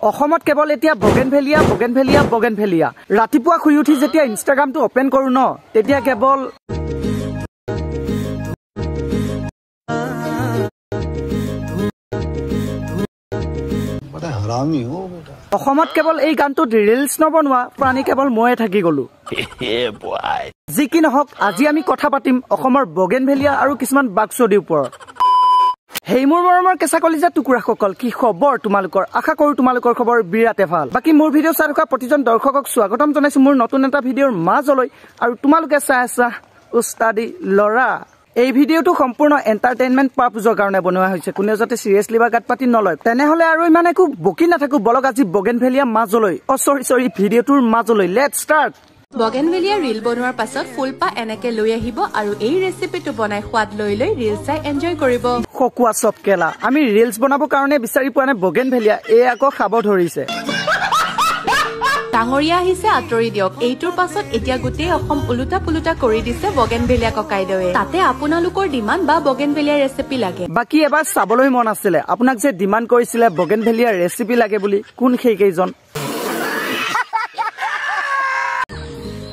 অসমত কেৱল এতিয়া বগেনভেলিয়া বগেনভেলিয়া বগেনভেলিয়া ৰাতিপুৱা শুই উঠি যেতিয়া ইনষ্টাগ্ৰামটো ওপেন কৰো ন তেতিয়া কেৱল অসমত কেৱল এই গানটোত ৰিলছ নবনোৱা প্ৰাণী কেৱল ময়ে থাকি গলো যি কি নহওক আজি আমি কথা পাতিম অসমৰ বগেনভেলিয়া আৰু কিছুমান বাকচদিৰ ওপৰত হেই মোৰ মৰমৰ কেঁচা কলিজা টুকুৰাসকল কি খবৰ তোমালোকৰ আশা কৰো তোমালোকৰ খবৰ বিৰাটে ভাল বাকি মোৰ ভিডিঅ' চাই থকা প্ৰতিজন দৰ্শকক স্বাগতম জনাইছো মোৰ নতুন এটা ভিডিঅ'ৰ মাজলৈ আৰু তোমালোকে চাই আছা উস্তাদি লৰা এই ভিডিঅ'টো সম্পূৰ্ণ এন্টাৰটেইনমেন্ট পাৰপজৰ কাৰণে বনোৱা হৈছে কোনে যাতে সিৰিয়াসলি বা গাত পাতি নলয় তেনেহলে আৰু ইমান একো বকি নাথাকো বলক আজি বগেনভেলিয়া মাজলৈ সৰি ভিডিঅ'টোৰ মাজলৈ লেটস ষ্টাৰ্ট বগেনভেলিয়া ৰিল বনোৱাৰ পাছত ফুলপা এনেকে লৈ আহিব আৰু এই ৰেচিপিটো বনাই সোৱাদ লৈ লৈ ৰিল চাই এনজয় কৰিব খকুৱা সব কেলা আমি ৰিলছ বনাবৰ কাৰণে বিচাৰি পোৱা নাই বগেনভেলিয়া এই আকৌ খাব ধৰিছে ডাঙৰীয়া আহিছে আঁতৰি দিয়ক এইটোৰ পাছত এতিয়া গোটেই অসম উলুটা পুলুটা কৰি দিছে বগেনভেলিয়া ককাইদেৱে তাতে আপোনালোকৰ ডিমাণ্ড বা বগেনভেলিয়া ৰেচিপি লাগে বাকি এবাৰ চাবলৈ মন আছিলে আপোনাক যে ডিমাণ্ড কৰিছিলে বগেনভেলিয়া ৰেচিপি লাগে বুলি কোন সেই কেইজন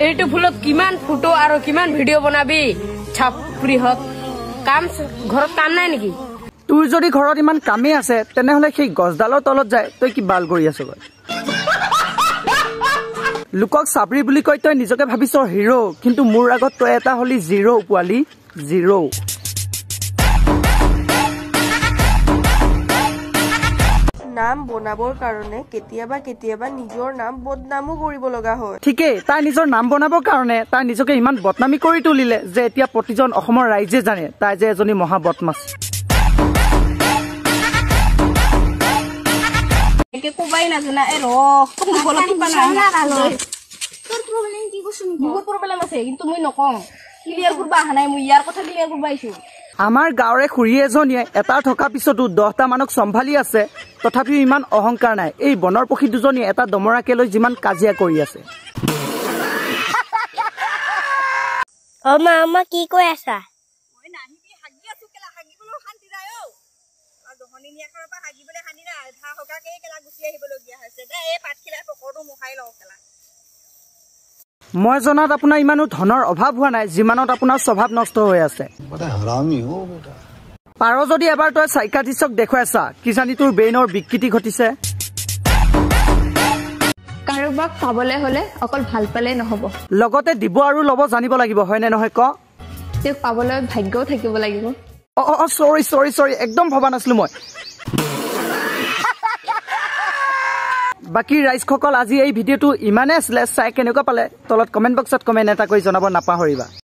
এইটো ফুলত কিমান ফটো আৰু কিমান ভিডিঅ' বনাবি ছাপৰি হত কাম ঘৰত কাম নাই নেকি তোৰ যদি ঘৰত ইমান কামেই আছে তেনেহলে সেই গছডালৰ তলত যায় তই কি বাল কৰি আছ লোকক চাবৰি বুলি কয় তই নিজকে ভাবিছ হিৰো কিন্তু মোৰ আগত তই এটা হলি জিৰো পোৱালি জিৰো নাম বনাবৰ কাৰণে কেতিয়াবা নিজৰ নাম বদনামো কৰিব লগা হয় ঠিকে তাই নিজৰ নাম বনাবৰ কাৰণে তাই নিজকে ইমান বদনামি কৰি তুলিলে যে এতিয়া প্ৰতিজন অসমৰ ৰাইজে জানে তাই যে এজনী মহা বদমাছ একে কোবাই নাজানা এ বহুত প্ৰব্লেম আছে কিন্তু মই নকওঁ ক্লিয়াৰ কৰিব অহা নাই মই ইয়াৰ কথা ক্লিয়াৰ কৰিব আহিছো আমাৰ গাঁৱৰে খুৰী এজনীয়ে এটা থকা পিছতো 10টা মানক চম্ভালি আছে তথাপিও ইমান অহংকাৰ নাই এই বনৰ পক্ষী দুজনী এটা দমৰাকে লৈ যিমান কাজিয়া কৰি আছে অ মা কি কৈ আছা মই নাহিবি হাগি আছো কেলা হাগিবলৈ শান্তি যায় ও আৰু দহনি নিয়াখৰৰ পৰা হাগিবলৈ শান্তি নাই আধা হগাকে কেলা গুচি আহিবলগীয়া হৈছে দে এই পাতখিলা পকৰটো মুখাই লওঁ কেলা মই জনাত আপোনাৰ ইমানো ধনৰ অভাৱ হোৱা নাই যিমানত আপোনাৰ স্বভাৱ নষ্ট হৈ আছে পাৰ যদি এবাৰ তই সাইকাট্ৰিষ্টক দেখুৱাইছা কিজানি তোৰ ব্ৰেইনৰ বিকৃতি ঘটিছে কাৰোবাক পাবলৈ হলে অকল ভাল পালে নহব লগতে দিব আৰু লব জানিব লাগিব হয় নে নহয় ক তেওঁক পাবলৈ ভাগ্যও থাকিব লাগিব সৰি একদম ভবা নাছিলো মই বাকি ৰাইজসকল আজি এই ভিডিঅ'টো ইমানে আছিলে চাই কেনেকুৱা পালে তলত কমেন্ট বক্সত কমেন্ট এটা কৰি জনাব নাপাহৰিবা